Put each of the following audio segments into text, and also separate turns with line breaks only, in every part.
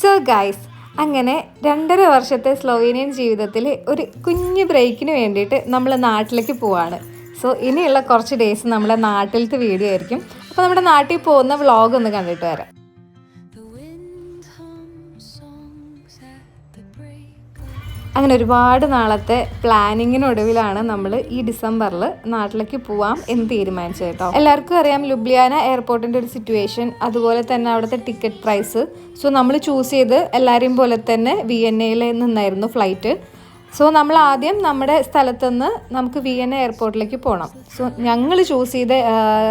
So guys, അങ്ങനെ 2.5 വർഷത്തെ Slovenian ജീവിതത്തിൽ ഒരു കുഞ്ഞു ബ്രേക്കിന് വേണ്ടിയിട്ട് നമ്മൾ നാട്ടിലേക്ക് പോവാണ്. സോ ഇനിയുള്ള കുറച്ച് ഡേയ്സ് നമ്മളെ നാട്ടിലത്തെ വീഡിയോ ആയിരിക്കും. അപ്പോൾ നമ്മുടെ നാട്ടിൽ പോകുന്ന വ്ളോഗ് ഒന്ന് കണ്ടിട്ട് വരാം. അങ്ങനെ ഒരുപാട് നാളത്തെ പ്ലാനിങ്ങിനൊടുവിലാണ് നമ്മൾ ഈ ഡിസംബറിൽ നാട്ടിലേക്ക് പോവാം എന്ന് തീരുമാനിച്ചത് കേട്ടോ. എല്ലാവർക്കും അറിയാം ലുബ്ലിയാന എയർപോർട്ടിൻ്റെ ഒരു സിറ്റുവേഷൻ, അതുപോലെ തന്നെ അവിടുത്തെ ടിക്കറ്റ് പ്രൈസ്. സോ നമ്മൾ ചൂസ് ചെയ്ത് എല്ലാവരെയും പോലെ തന്നെ വിയന്നയിൽ നിന്നായിരുന്നു ഫ്ലൈറ്റ്. സോ നമ്മൾ ആദ്യം നമ്മുടെ സ്ഥലത്തുനിന്ന് നമുക്ക് വിയന്ന എയർപോർട്ടിലേക്ക് പോകണം. സോ ഞങ്ങൾ ചൂസ് ചെയ്ത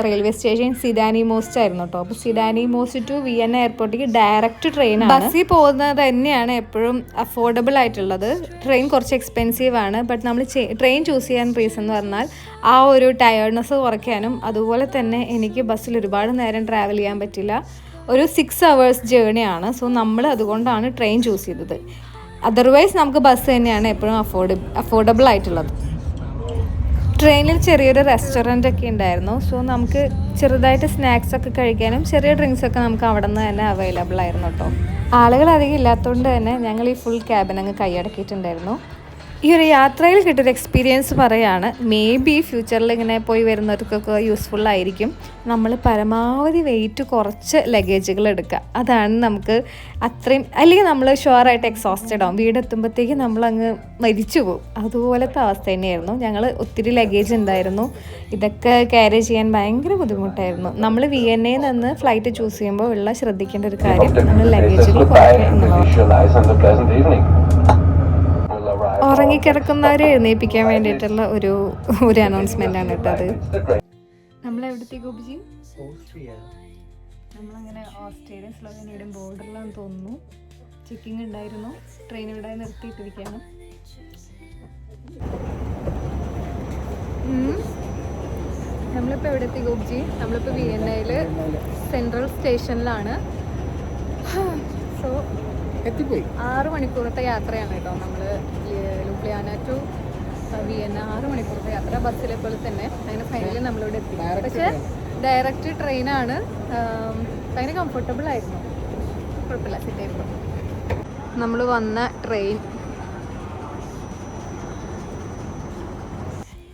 റെയിൽവേ സ്റ്റേഷൻ സിഡാനി മോസ്റ്റ് ആയിരുന്നു കേട്ടോ. അപ്പോൾ സിഡാനി മോസ്റ്റ് ടു വിയന്ന എയർപോർട്ടിലേക്ക് ഡയറക്റ്റ് ട്രെയിനാണ്. ബസ്സിൽ പോകുന്നത് തന്നെയാണ് എപ്പോഴും അഫോർഡബിൾ ആയിട്ടുള്ളത്. ട്രെയിൻ കുറച്ച് എക്സ്പെൻസീവ് ആണ്. ബട്ട് നമ്മൾ ട്രെയിൻ ചൂസ് ചെയ്യാൻ റീസൺ എന്ന് പറഞ്ഞാൽ ആ ഒരു ടയേർഡ്നെസ് കുറയ്ക്കാനും, അതുപോലെ തന്നെ എനിക്ക് ബസ്സിൽ ഒരുപാട് നേരം ട്രാവൽ ചെയ്യാൻ പറ്റില്ല. ഒരു 6 hours ജേർണിയാണ്. സോ നമ്മൾ അതുകൊണ്ടാണ് ട്രെയിൻ ചൂസ് ചെയ്തത്. അതർവൈസ് നമുക്ക് ബസ് തന്നെയാണ് എപ്പോഴും അഫോർഡബിൾ ആയിട്ടുള്ളത്. ട്രെയിനിൽ ചെറിയൊരു റെസ്റ്റോറൻ്റ് ഒക്കെ ഉണ്ടായിരുന്നു. സോ നമുക്ക് ചെറുതായിട്ട് സ്നാക്സ് ഒക്കെ കഴിക്കാനും ചെറിയ ഡ്രിങ്ക്സ് ഒക്കെ നമുക്ക് അവിടെ നിന്ന് തന്നെ അവൈലബിൾ ആയിരുന്നു കേട്ടോ. ആളുകൾ അധികം ഇല്ലാത്തതുകൊണ്ട് തന്നെ ഞങ്ങൾ ഈ ഫുൾ ക്യാബിൻ അങ്ങ് കൈയടക്കിയിട്ടുണ്ടായിരുന്നു. ഈ ഒരു യാത്രയിൽ കിട്ടിയൊരു എക്സ്പീരിയൻസ് പറയുകയാണ്. മേ ബി ഫ്യൂച്ചറിൽ ഇങ്ങനെ പോയി വരുന്നവർക്കൊക്കെ യൂസ്ഫുൾ ആയിരിക്കും. നമ്മൾ പരമാവധി വെയിറ്റ് കുറച്ച് ലഗേജുകൾ എടുക്കുക. അതാണ് നമുക്ക് അത്രയും, അല്ലെങ്കിൽ നമ്മൾ ഷുവറായിട്ട് എക്സോസ്റ്റഡ് ആവും. വീടെത്തുമ്പോഴത്തേക്ക് നമ്മളങ്ങ് മരിച്ചു പോകും. അതുപോലത്തെ അവസ്ഥ തന്നെയായിരുന്നു. ഞങ്ങൾ ഒത്തിരി ലഗേജ് ഉണ്ടായിരുന്നു. ഇതൊക്കെ ക്യാരി ചെയ്യാൻ ഭയങ്കര ബുദ്ധിമുട്ടായിരുന്നു. നമ്മൾ വിയന്നയിൽ നിന്ന് ഫ്ലൈറ്റ് ചൂസ് ചെയ്യുമ്പോൾ ഉള്ള ശ്രദ്ധിക്കേണ്ട ഒരു കാര്യം നമ്മൾ ലഗേജുകൾ കുറയ്ക്കുക എന്നുള്ളതാണ്. ഉറങ്ങിക്കിടക്കുന്നവരെ എഴുന്നേൽപ്പിക്കാൻ വേണ്ടിയിട്ടുള്ള ഒരു അനൗൺസ്മെന്റ് ആണ് കേട്ടോ അത്. നമ്മളെവിടത്തെ ഗോപിജി? നമ്മളങ്ങനെ ഓസ്ട്രേലിയ സ്ലോവേനിയയുടെ ബോർഡറിലാന്ന് തോന്നുന്നു. ചെക്കിങ് ഉണ്ടായിരുന്നു. ട്രെയിൻ ഇവിടെ നിർത്തിയിട്ടിരിക്കുകയാണ്. നമ്മളിപ്പോൾ എവിടെത്തി ഗോപിജി? നമ്മളിപ്പോൾ വിയന്നയിൽ സെൻട്രൽ സ്റ്റേഷനിലാണ്. സോ 6 മണിക്കൂറത്തെ യാത്രയാണ് കേട്ടോ. നമ്മൾ ലുബ്ലിയാന ടു വിയന്ന 6 മണിക്കൂറത്തെ യാത്ര ബസ്സിലെ പോലെ തന്നെ. അങ്ങനെ ഫൈനലി നമ്മളിവിടെ എത്തി. പക്ഷേ ഡയറക്റ്റ് ട്രെയിനാണ്. ഭയങ്കര കംഫർട്ടബിൾ ആയിരുന്നു, കുഴപ്പമില്ല, സെറ്റായിരുന്നു. നമ്മൾ വന്ന ട്രെയിൻ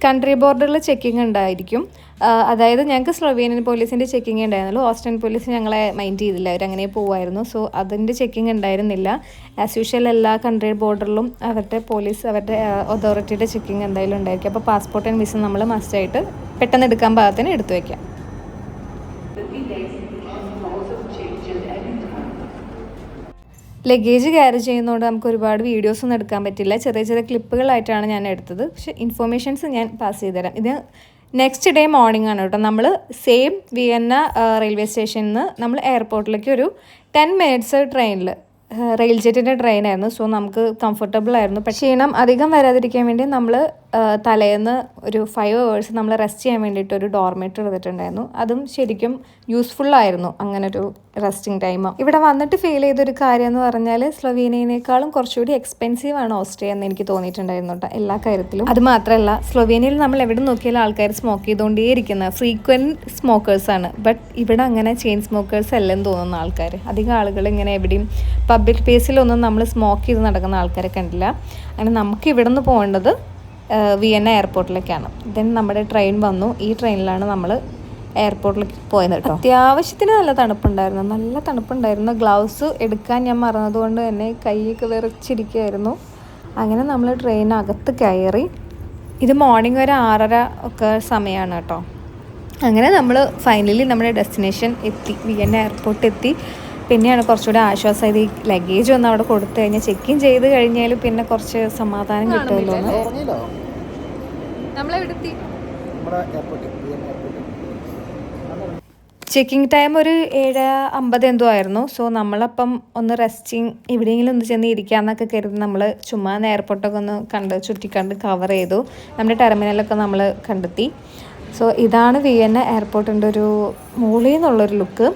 കൺട്രി ബോർഡറിൽ ചെക്കിങ് ഉണ്ടായിരിക്കും. അതായത് ഞങ്ങൾക്ക് സ്ലോവേനിയൻ പോലീസിൻ്റെ ചെക്കിങ് ഉണ്ടായിരുന്നുള്ളൂ. ഓസ്ട്രിയൻ പോലീസ് ഞങ്ങളെ മൈൻഡ് ചെയ്തില്ല, അവരങ്ങനെ പോവായിരുന്നു. സോ അതിൻ്റെ ചെക്കിങ് ഉണ്ടായിരുന്നില്ല. ആസ് യൂഷ്വൽ എല്ലാ കൺട്രി ബോർഡറിലും അവരുടെ പോലീസ്, അവരുടെ അതോറിറ്റിയുടെ ചെക്കിങ് എന്തായാലും ഉണ്ടായിരിക്കും. അപ്പോൾ പാസ്പോർട്ട് ആൻഡ് വിസ നമ്മൾ മസ്റ്റായിട്ട് പെട്ടെന്ന് എടുക്കാൻ പാകത്തിന് എടുത്തു വയ്ക്കാം. ലഗേജ് ക്യാരി ചെയ്യുന്നതുകൊണ്ട് നമുക്ക് ഒരുപാട് വീഡിയോസൊന്നും എടുക്കാൻ പറ്റില്ല. ചെറിയ ചെറിയ ക്ലിപ്പുകളായിട്ടാണ് ഞാൻ എടുത്തത്. പക്ഷേ ഇൻഫോർമേഷൻസ് ഞാൻ പാസ് ചെയ്തുതരാം. ഇത് നെക്സ്റ്റ് ഡേ മോർണിംഗ് ആണ് കേട്ടോ. നമ്മൾ സെയിം വിയന്ന റെയിൽവേ സ്റ്റേഷനിൽ നിന്ന് നമ്മൾ എയർപോർട്ടിലേക്ക് ഒരു 10 minutes ട്രെയിനിൽ, റെയിൽ ജെറ്റിൻ്റെ ട്രെയിനായിരുന്നു. സോ നമുക്ക് കംഫർട്ടബിൾ ആയിരുന്നു. പക്ഷേ ക്ഷീണം അധികം വരാതിരിക്കാൻ വേണ്ടി നമ്മൾ തലേന്ന് ഒരു 5 hours നമ്മൾ റെസ്റ്റ് ചെയ്യാൻ വേണ്ടിയിട്ട് ഒരു ഡോർമെറ്റർ എടുത്തിട്ടുണ്ടായിരുന്നു. അതും ശരിക്കും യൂസ്ഫുള്ളായിരുന്നു, അങ്ങനൊരു റെസ്റ്റിംഗ് ടൈം. ഇവിടെ വന്നിട്ട് ഫീൽ ചെയ്തൊരു കാര്യം എന്ന് പറഞ്ഞാൽ സ്ലോവേനിയനേക്കാളും കുറച്ചുകൂടി എക്സ്പെൻസീവ് ആണ് ഓസ്ട്രിയ എന്ന് എനിക്ക് തോന്നിയിട്ടുണ്ടായിരുന്നു കേട്ടോ, എല്ലാ കാര്യത്തിലും. അത് മാത്രമല്ല, സ്ലോവേനിയയിൽ നമ്മൾ എവിടെ നോക്കിയാലും ആൾക്കാർ സ്മോക്ക് ചെയ്തുകൊണ്ടേയിരിക്കുന്ന ഫ്രീക്വൻറ്റ് സ്മോക്കേഴ്സാണ്. ബട്ട് ഇവിടെ അങ്ങനെ ചെയിൻ സ്മോക്കേഴ്സ് അല്ലെന്ന് തോന്നുന്ന ആൾക്കാർ. അധികം ആളുകൾ ഇങ്ങനെ എവിടെയും പബ്ലിക് പ്ലേസിലൊന്നും നമ്മൾ സ്മോക്ക് ചെയ്ത് നടക്കുന്ന ആൾക്കാരെ കണ്ടില്ല. അങ്ങനെ നമുക്ക് ഇവിടെ നിന്ന് പോകേണ്ടത് വിയന്ന എയർപോർട്ടിലേക്കാണ്. ദെൻ നമ്മുടെ ട്രെയിൻ വന്നു. ഈ ട്രെയിനിലാണ് നമ്മൾ എയർപോർട്ടിലേക്ക് പോയത് കേട്ടോ. അത്യാവശ്യത്തിന് നല്ല തണുപ്പുണ്ടായിരുന്നു. ഗ്ലൗസ് എടുക്കാൻ ഞാൻ മറന്നതുകൊണ്ട് തന്നെ കൈയൊക്കെ വിറച്ചിരിക്കുമായിരുന്നു. അങ്ങനെ നമ്മൾ ട്രെയിനകത്ത് കയറി. ഇത് മോർണിംഗ് ഒരു 6:30 ഒക്കെ സമയമാണ് കേട്ടോ. അങ്ങനെ നമ്മൾ ഫൈനലി നമ്മുടെ ഡെസ്റ്റിനേഷൻ എത്തി, വിയന്ന എയർപോർട്ട് എത്തി. പിന്നെയാണ് കുറച്ചുകൂടെ ആശ്വാസമായത്. ഈ ലഗേജ് ഒന്ന് അവിടെ കൊടുത്തു കഴിഞ്ഞാൽ ചെക്കിങ് ചെയ്ത് കഴിഞ്ഞാൽ പിന്നെ കുറച്ച് സമാധാനം കിട്ടുമല്ലോ. ചെക്കിങ് ടൈം ഒരു 7:50 എന്തോ ആയിരുന്നു. സോ നമ്മളപ്പം ഒന്ന് റെസ്റ്റിങ് എവിടെയെങ്കിലും ഒന്ന് ചെന്ന് ഇരിക്കാമെന്നൊക്കെ കരുതി നമ്മൾ ചുമ്മാ എയർപോർട്ടൊക്കെ ഒന്ന് ചുറ്റിക്കണ്ട് കവർ ചെയ്തു. നമ്മുടെ ടെർമിനലൊക്കെ നമ്മൾ കണ്ടെത്തി. സോ ഇതാണ് വിയന്ന എയർപോർട്ടിൻ്റെ ഒരു മുകളിൽ നിന്നുള്ളൊരു ലുക്ക്.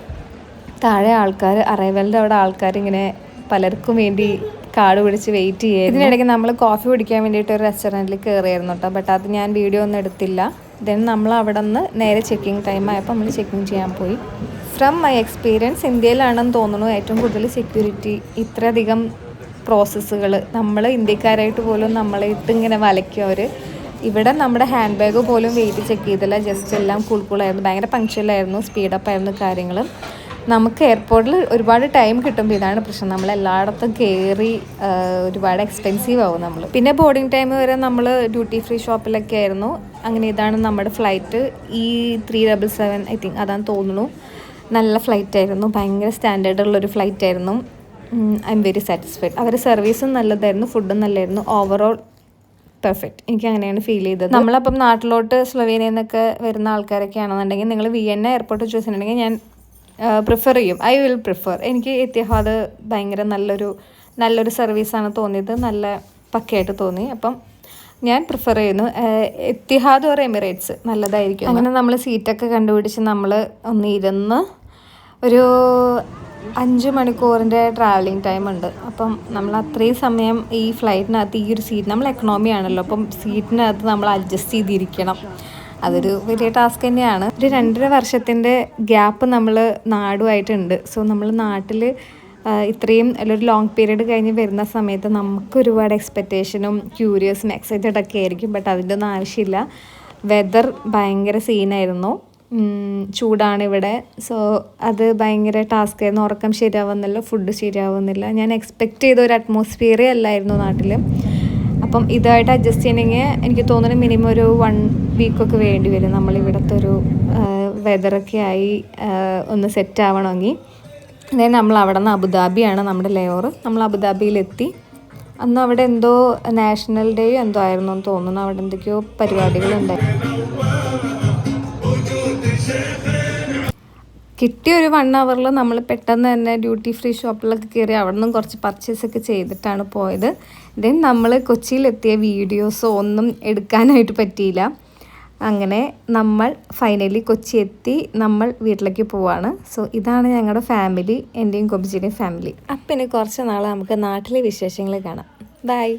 താഴെ ആൾക്കാർ, അറൈവലിൻ്റെ അവിടെ ആൾക്കാർ ഇങ്ങനെ പലർക്കും വേണ്ടി കാട് പിടിച്ച് വെയിറ്റ് ചെയ്യുക. ഇതിനിടയ്ക്ക് നമ്മൾ കോഫി കുടിക്കാൻ വേണ്ടിയിട്ട് ഒരു റെസ്റ്റോറൻറ്റിൽ കയറിയായിരുന്നു കേട്ടോ. ബട്ട് അത് ഞാൻ വീഡിയോ ഒന്നും എടുത്തില്ല. ദെൻ നമ്മൾ അവിടെ നിന്ന് നേരെ ചെക്കിങ് ടൈം ആയപ്പോൾ നമ്മൾ ചെക്കിങ് ചെയ്യാൻ പോയി. ഫ്രം മൈ എക്സ്പീരിയൻസ് ഇന്ത്യയിലാണെന്ന് തോന്നുന്നു ഏറ്റവും കൂടുതൽ സെക്യൂരിറ്റി, ഇത്രയധികം പ്രോസസ്സുകൾ. നമ്മൾ ഇന്ത്യക്കാരായിട്ട് പോലും നമ്മളെ ഇങ്ങനെ വലയ്ക്കും അവർ. ഇവിടെ നമ്മുടെ ഹാൻഡ് ബാഗ് പോലും വെയിറ്റ് ചെക്ക് ചെയ്തില്ല, ജസ്റ്റ് എല്ലാം കൂളായിരുന്നു. ഭയങ്കര പങ്ക്ച്വലായിരുന്നു, സ്പീഡപ്പായിരുന്നു കാര്യങ്ങൾ. നമുക്ക് എയർപോർട്ടിൽ ഒരുപാട് ടൈം കിട്ടുമ്പോൾ ഇതാണ് പ്രശ്നം, നമ്മൾ എല്ലായിടത്തും കയറി ഒരുപാട് എക്സ്പെൻസീവ് ആവും നമ്മൾ. പിന്നെ ബോർഡിംഗ് ടൈം വരെ നമ്മൾ ഡ്യൂട്ടി ഫ്രീ ഷോപ്പിലൊക്കെ ആയിരുന്നു. അങ്ങനെ ഇതാണ് നമ്മുടെ ഫ്ലൈറ്റ്, E377 ഐ തിങ്ക് അതാന്ന് തോന്നുന്നു. നല്ല ഫ്ലൈറ്റ് ആയിരുന്നു, ഭയങ്കര സ്റ്റാൻഡേർഡുള്ളൊരു ഫ്ലൈറ്റ് ആയിരുന്നു. I am very satisfied. അവരുടെ സർവീസും നല്ലതായിരുന്നു, ഫുഡും നല്ലതായിരുന്നു. ഓവറോൾ പെർഫെക്റ്റ്, എനിക്ക് അങ്ങനെയാണ് ഫീൽ ചെയ്തത്. നമ്മളപ്പം നാട്ടിലോട്ട് സ്ലൊവേനിയയിൽ നിന്നൊക്കെ വരുന്ന ആൾക്കാരൊക്കെ ആണെന്നുണ്ടെങ്കിൽ നിങ്ങൾ വിയന്ന എയർപോർട്ട് ചൂസ് ചെയ്തിട്ടുണ്ടെങ്കിൽ ഞാൻ പ്രിഫർ ചെയ്യും. I will prefer. എനിക്ക് എത്തിഹാദ് ഭയങ്കര നല്ലൊരു സർവീസാണ് തോന്നിയത്, നല്ല പക്കയായിട്ട് തോന്നി. അപ്പം ഞാൻ പ്രിഫർ ചെയ്യുന്നു എത്തിഹാദ് ഓർ എമിറേറ്റ്സ്, നല്ലതായിരിക്കും. അങ്ങനെ നമ്മൾ സീറ്റൊക്കെ കണ്ടുപിടിച്ച് നമ്മൾ ഒന്ന് ഇരുന്ന് ഒരു 5 മണിക്കൂറിൻ്റെ ട്രാവലിംഗ് ടൈം ഉണ്ട്. അപ്പം നമ്മൾ അത്രയും സമയം ഈ ഫ്ലൈറ്റിനകത്ത് ഈ ഒരു സീറ്റ്, നമ്മൾ എക്കണോമി ആണല്ലോ, അപ്പം സീറ്റിനകത്ത് നമ്മൾ അഡ്ജസ്റ്റ് ചെയ്തിരിക്കണം. അതൊരു വലിയ ടാസ്ക് തന്നെയാണ്. ഒരു 2.5 വർഷത്തിൻ്റെ ഗ്യാപ്പ് നമ്മൾ നാടുമായിട്ടുണ്ട്. സോ നമ്മൾ നാട്ടിൽ ഇത്രയും ഒരു ലോങ് പീരീഡ് കഴിഞ്ഞ് വരുന്ന സമയത്ത് നമുക്ക് ഒരുപാട് എക്സ്പെക്റ്റേഷനും ക്യൂരിയസും എക്സൈറ്റഡ് ഒക്കെ ആയിരിക്കും. ബട്ട് അതിൻ്റെ ഒന്നും ആവശ്യമില്ല. വെതർ ഭയങ്കര സീനായിരുന്നു, ചൂടാണ് ഇവിടെ. സോ അത് ഭയങ്കര ടാസ്ക് ആയിരുന്നു. ഉറക്കം ശരിയാവുന്നില്ല, ഫുഡ് ശരിയാവുന്നില്ല. ഞാൻ എക്സ്പെക്റ്റ് ചെയ്ത ഒരു അറ്റ്മോസ്ഫിയറേ അല്ലായിരുന്നു നാട്ടിൽ. അപ്പം ഇതായിട്ട് അഡ്ജസ്റ്റ് ചെയ്യണമെങ്കിൽ എനിക്ക് തോന്നുന്നു മിനിമം ഒരു 1 വീക്കൊക്കെ വേണ്ടി വരും. നമ്മളിവിടുത്തെ ഒരു വെതറൊക്കെ ആയി ഒന്ന് സെറ്റ് ആവണമെങ്കിൽ. അതായത് നമ്മൾ അവിടെ നിന്ന് അബുദാബിയാണ് നമ്മുടെ ലെയർ. നമ്മൾ അബുദാബിയിലെത്തി. അന്ന് അവിടെ എന്തോ നാഷണൽ ഡേ എന്തോ ആയിരുന്നു എന്ന് തോന്നുന്നു. അവിടെ എന്തൊക്കെയോ പരിപാടികളുണ്ടായി. കിട്ടിയ ഒരു 1 അവറിൽ നമ്മൾ പെട്ടെന്ന് തന്നെ ഡ്യൂട്ടി ഫ്രീ ഷോപ്പിലൊക്കെ കയറി അവിടെ നിന്നും കുറച്ച് പർച്ചേസൊക്കെ ചെയ്തിട്ടാണ് പോയത്. ദെൻ നമ്മൾ കൊച്ചിയിലെത്തിയ വീഡിയോസോ ഒന്നും എടുക്കാനായിട്ട് പറ്റിയില്ല. അങ്ങനെ നമ്മൾ ഫൈനലി കൊച്ചി എത്തി, നമ്മൾ വീട്ടിലേക്ക് പോവാണ്. സോ ഇതാണ് ഞങ്ങളുടെ ഫാമിലി, എൻ്റെയും കൊബിജിയുടെയും ഫാമിലി. അപ്പം ഇനി കുറച്ച് നാൾ നമുക്ക് നാട്ടിലെ വിശേഷങ്ങൾ കാണാം. ബൈ.